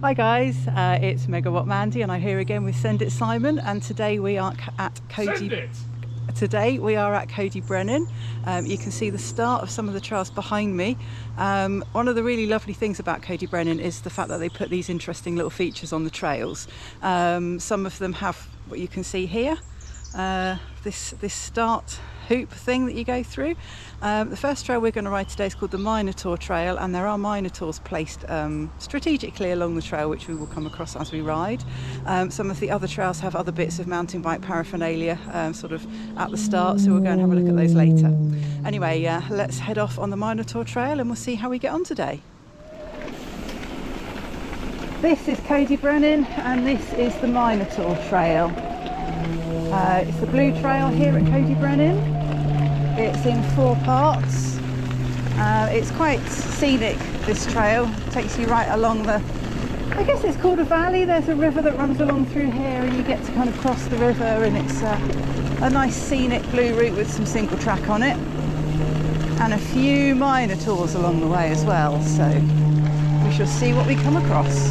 Hi guys, it's Megawatt Mandy and I'm here again with Send It Simon, and today we are at Coed y Brenin. You can see the start of some of the trails behind me. One of the really lovely things about Coed y Brenin is the fact that they put these interesting little features on the trails. Some of them have what you can see here, this start hoop thing that you go through. The first trail we're going to ride today is called the Minotaur Trail, and there are Minotaurs placed strategically along the trail, which we will come across as we ride. Some of the other trails have other bits of mountain bike paraphernalia sort of at the start, so we'll go and have a look at those later. Anyway, let's head off on the Minotaur Trail and we'll see how we get on today. This is Coed y Brenin and this is the Minotaur Trail. It's the blue trail here at Coed y Brenin. It's in 4 parts. It's quite scenic, this trail. It takes you right along I guess it's called a valley. There's a river that runs along through here and you get to kind of cross the river, and it's a nice scenic blue route with some single track on it. And a few Minotaurs along the way as well, so we shall see what we come across.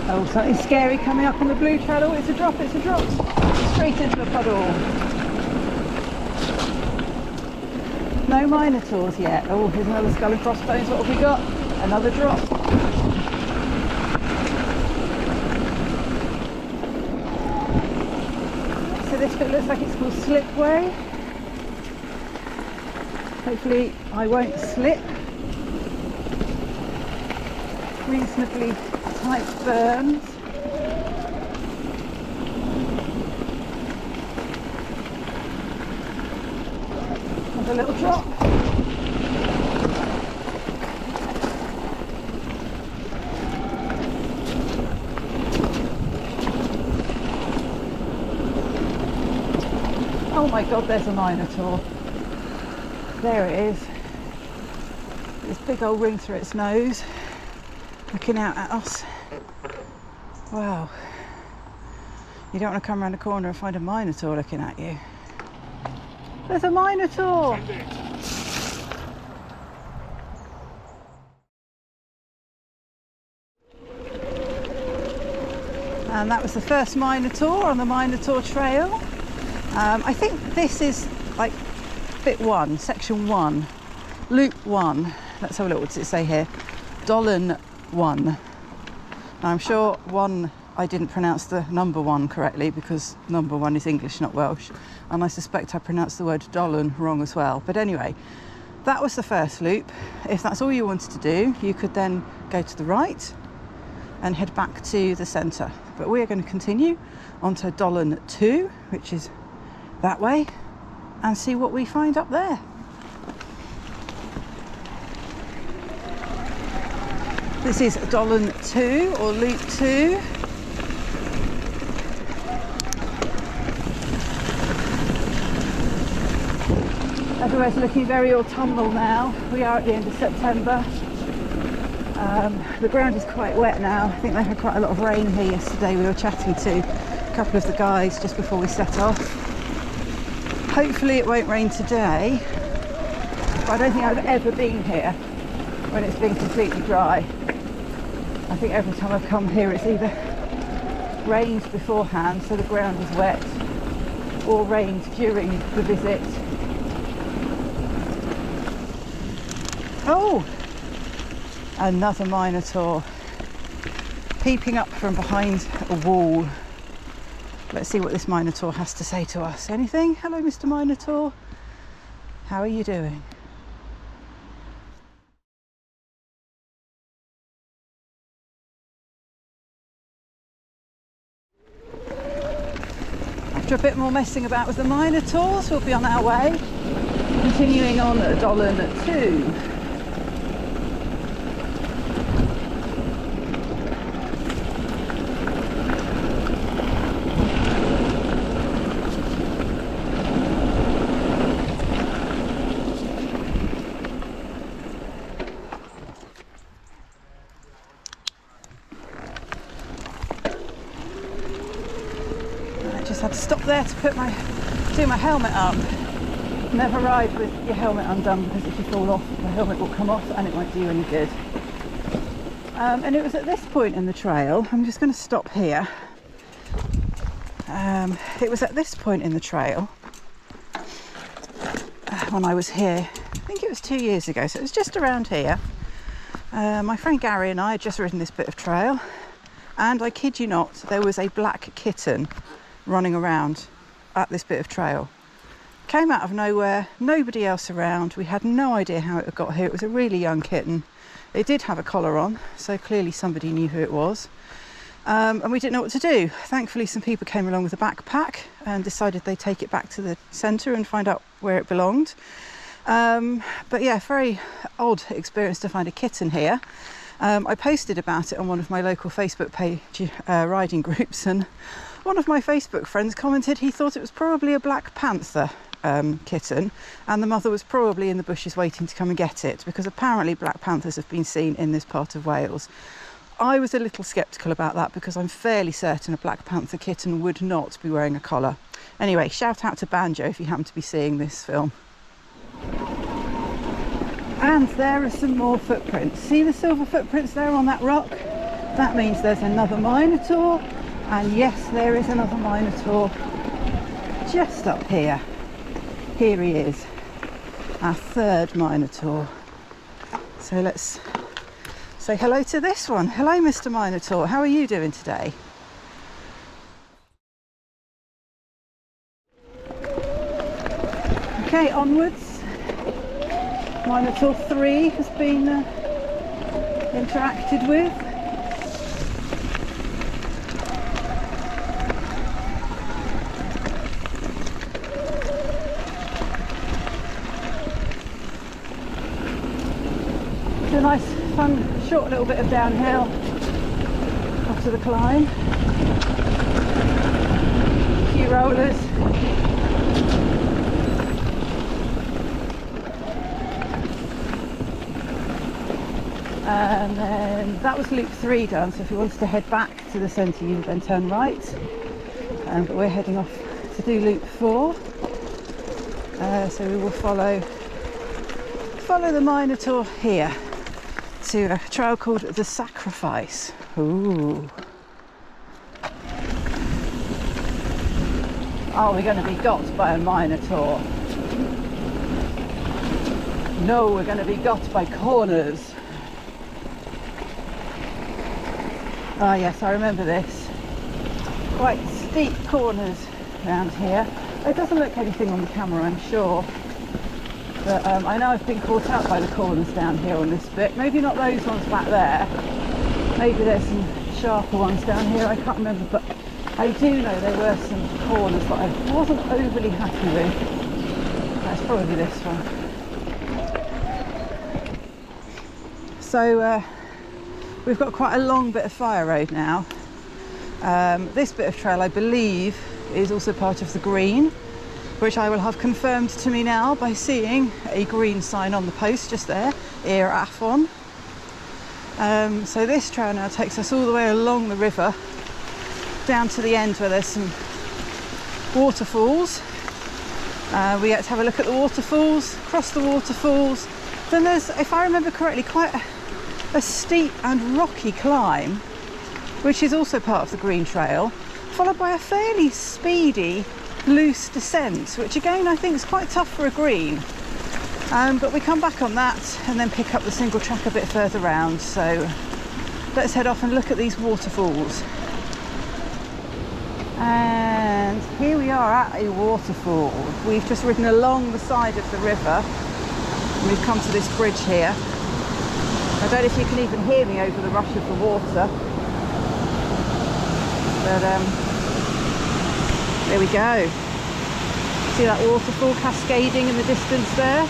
Oh, something scary coming up on the blue trail. Oh, it's a drop, straight into the puddle. No Minotaurs yet. Oh, here's another skull and crossbones. What have we got? Another drop. So this bit looks like it's called Slipway. Hopefully I won't slip. Reasonably tight burns. And a little drop. Oh my god, there's a Minotaur. There it is. This big old ring through its nose, looking out at us. Wow. You don't want to come around the corner and find a Minotaur looking at you. There's a Minotaur! And that was the first Minotaur on the Minotaur Trail. I think this is like bit 1, section 1, loop 1. Let's have a look, what does it say here? Dollen 1. Now, I'm sure I didn't pronounce the number 1 correctly, because number 1 is English, not Welsh, and I suspect I pronounced the word Dollen wrong as well. But anyway, that was the first loop. If that's all you wanted to do, you could then go to the right and head back to the centre. But we are going to continue onto Dollen 2, which is that way, and see what we find up there. This is Dollen 2, or Loop 2. Everywhere's looking very autumnal now. We are at the end of September. The ground is quite wet now. I think they had quite a lot of rain here yesterday. We were chatting to a couple of the guys just before we set off. Hopefully it won't rain today, but I don't think I've ever been here when it's been completely dry. I think every time I've come here it's either rained beforehand, so the ground is wet, or rained during the visit. Oh! Another Minotaur peeping up from behind a wall. Let's see what this Minotaur has to say to us. Anything? Hello, Mr. Minotaur. How are you doing? After a bit more messing about with the Minotaurs, we'll be on our way, continuing on at Dollen 2. Stop there to do my helmet up. Never ride with your helmet undone, because if you fall off, the helmet will come off and it won't do you any good. And it was at this point in the trail, I'm just going to stop here. It was at this point in the trail when I was here, I think it was 2 years ago, so it was just around here. My friend Gary and I had just ridden this bit of trail, and I kid you not, there was a black kitten running around at this bit of trail. Came out of nowhere, nobody else around, we had no idea how it had got here. It was a really young kitten. It did have a collar on, so clearly somebody knew who it was. And we didn't know what to do. Thankfully some people came along with a backpack and decided they'd take it back to the centre and find out where it belonged. But yeah, very odd experience to find a kitten here. I posted about it on one of my local Facebook page riding groups, and one of my Facebook friends commented he thought it was probably a black panther kitten, and the mother was probably in the bushes waiting to come and get it, because apparently black panthers have been seen in this part of Wales. I was a little sceptical about that, because I'm fairly certain a black panther kitten would not be wearing a collar. Anyway, shout out to Banjo if you happen to be seeing this film. And there are some more footprints. See the silver footprints there on that rock? That means there's another Minotaur, and yes, there is another Minotaur just up here. Here he is, our third Minotaur. So let's say hello to this one. Hello, Mr. Minotaur. How are you doing today? Okay, onwards. Minotaur 3 has been interacted with. It's a nice, fun, short little bit of downhill after the climb. A few rollers. And then that was loop 3 done, so if you wanted to head back to the centre you would then turn right, but we're heading off to do loop 4, so we will follow the Minotaur here to a trail called the Sacrifice. Ooh. Are we going to be got by a Minotaur? No, we're going to be got by corners. Ah yes, I remember this. Quite steep corners around here. It doesn't look anything on the camera, I'm sure. But I know I've been caught out by the corners down here on this bit. Maybe not those ones back there. Maybe there's some sharper ones down here, I can't remember. But I do know there were some corners that I wasn't overly happy with. That's probably this one. So we've got quite a long bit of fire road now. This bit of trail, I believe, is also part of the green, which I will have confirmed to me now by seeing a green sign on the post just there, Ir Afon. So this trail now takes us all the way along the river, down to the end where there's some waterfalls. We get to have a look at the waterfalls, cross the waterfalls. Then there's, if I remember correctly, quite a steep and rocky climb, which is also part of the green trail, followed by a fairly speedy loose descent, which again I think is quite tough for a green, but we come back on that and then pick up the single track a bit further round. So let's head off and look at these waterfalls. And here we are at a waterfall. We've just ridden along the side of the river and we've come to this bridge here. I don't know if you can even hear me over the rush of the water, but there we go. See that waterfall cascading in the distance there?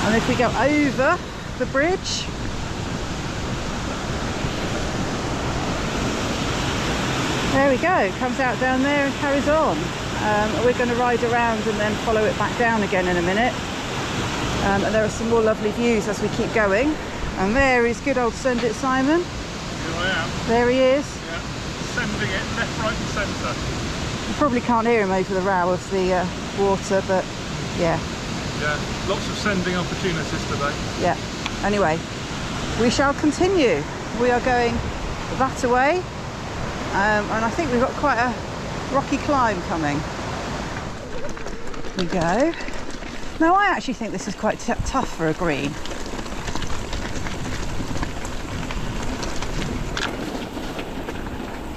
And if we go over the bridge, there we go, it comes out down there and carries on. We're going to ride around and then follow it back down again in a minute. And there are some more lovely views as we keep going. And there is good old Send It Simon. Here I am. There he is. Yeah. sending it left, right and centre. You probably can't hear him over the row of the water, but yeah. Yeah, lots of sending opportunities today. Yeah. Anyway, we shall continue. We are going that way, and I think we've got quite a rocky climb coming. We go. Now, I actually think this is quite tough for a green.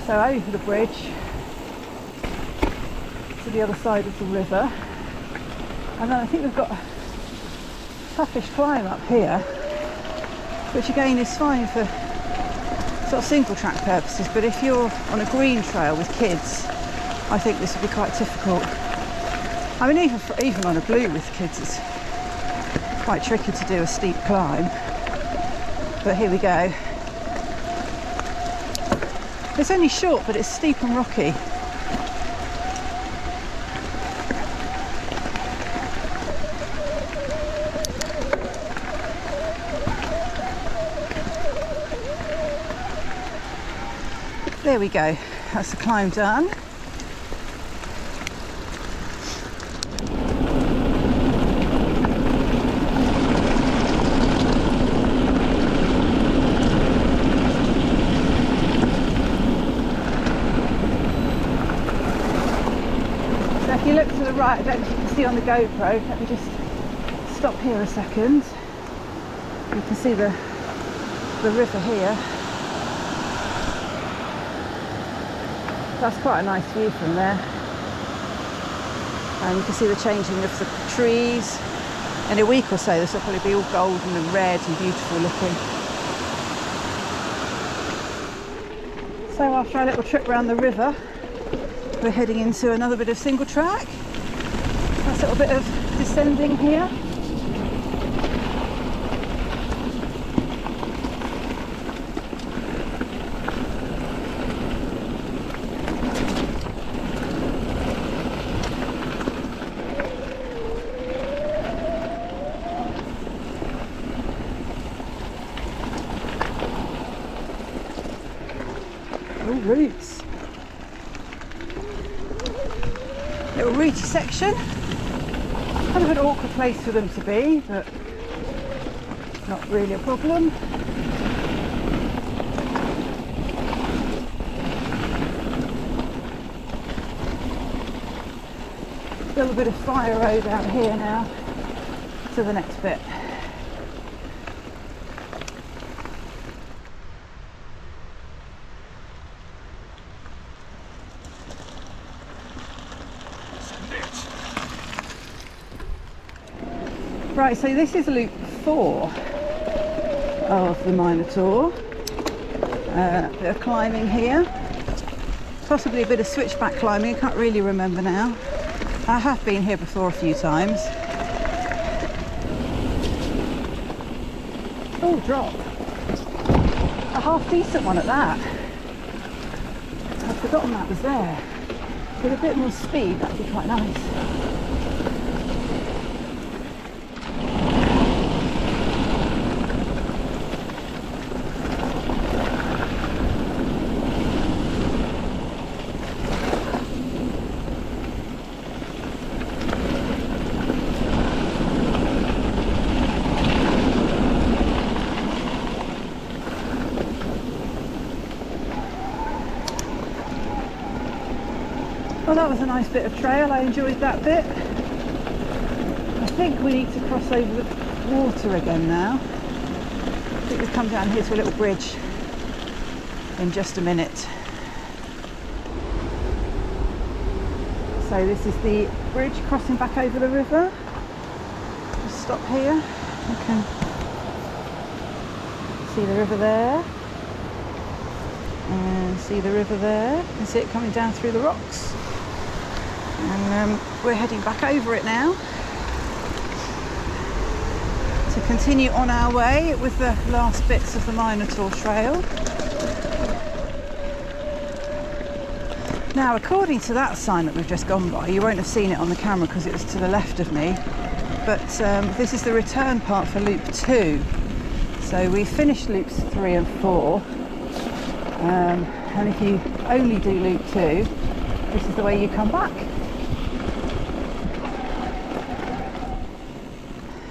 So over the bridge to the other side of the river, and then I think we've got a toughish climb up here, which again is fine for sort of single track purposes, but if you're on a green trail with kids, I think this would be quite difficult. I mean, even on a blue with kids, it's quite tricky to do a steep climb. But here we go. It's only short, but it's steep and rocky. There we go. That's the climb done. If you look to the right, I don't know if you can see on the GoPro, let me just stop here a second. You can see the river here. That's quite a nice view from there. And you can see the changing of the trees. In a week or so, this will probably be all golden and red and beautiful looking. So after our little trip around the river, we're heading into another bit of single track. Nice little bit of descending here. Oh, roots. Little rooty section. Kind of an awkward place for them to be, but not really a problem. Still a bit of fire road out here now to the next bit. Right, so this is loop 4 of the Minotaur. Bit of climbing here, possibly a bit of switchback climbing, I can't really remember now. I have been here before a few times. Oh, drop. A half decent one at that. I'd forgotten that was there. With a bit more speed, that'd be quite nice. Well, that was a nice bit of trail, I enjoyed that bit. I think we need to cross over the water again now. I think we've come down here to a little bridge in just a minute. So this is the bridge crossing back over the river. Just stop here. You can see the river there. And see the river there. You can see it coming down through the rocks. And we're heading back over it now to continue on our way with the last bits of the Minotaur trail. Now, according to that sign that we've just gone by, you won't have seen it on the camera because it was to the left of me, but this is the return part for loop 2. So we finished loops 3 and 4. And if you only do loop 2, this is the way you come back.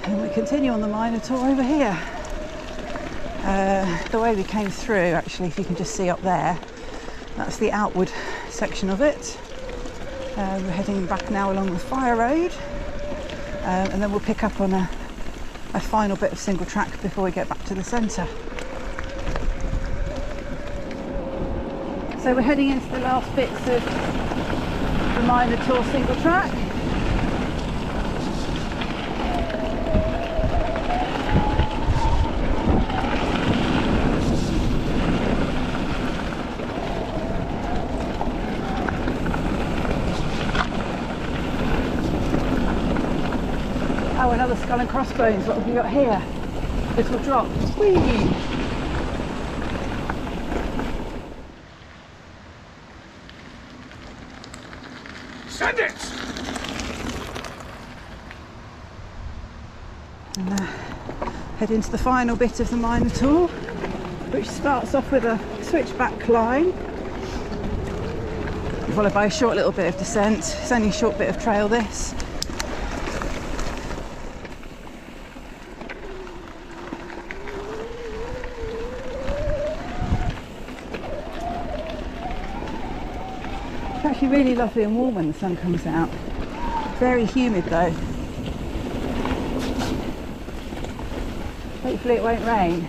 And we continue on the Minotaur over here. The way we came through, actually, if you can just see up there, that's the outward section of it. We're heading back now along the Fire Road, and then we'll pick up on a final bit of single track before we get back to the centre. So we're heading into the last bits of the Minotaur single track. Oh, another skull and crossbones. What have we got here? Little drop. Whee! Send it! And head into the final bit of the Minotaur, which starts off with a switchback climb, followed by a short little bit of descent. It's only a short bit of trail, this. It's actually really lovely and warm when the sun comes out. Very humid though. Hopefully it won't rain.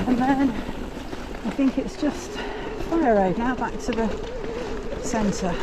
And then I think it's just Fire Road now back to the centre.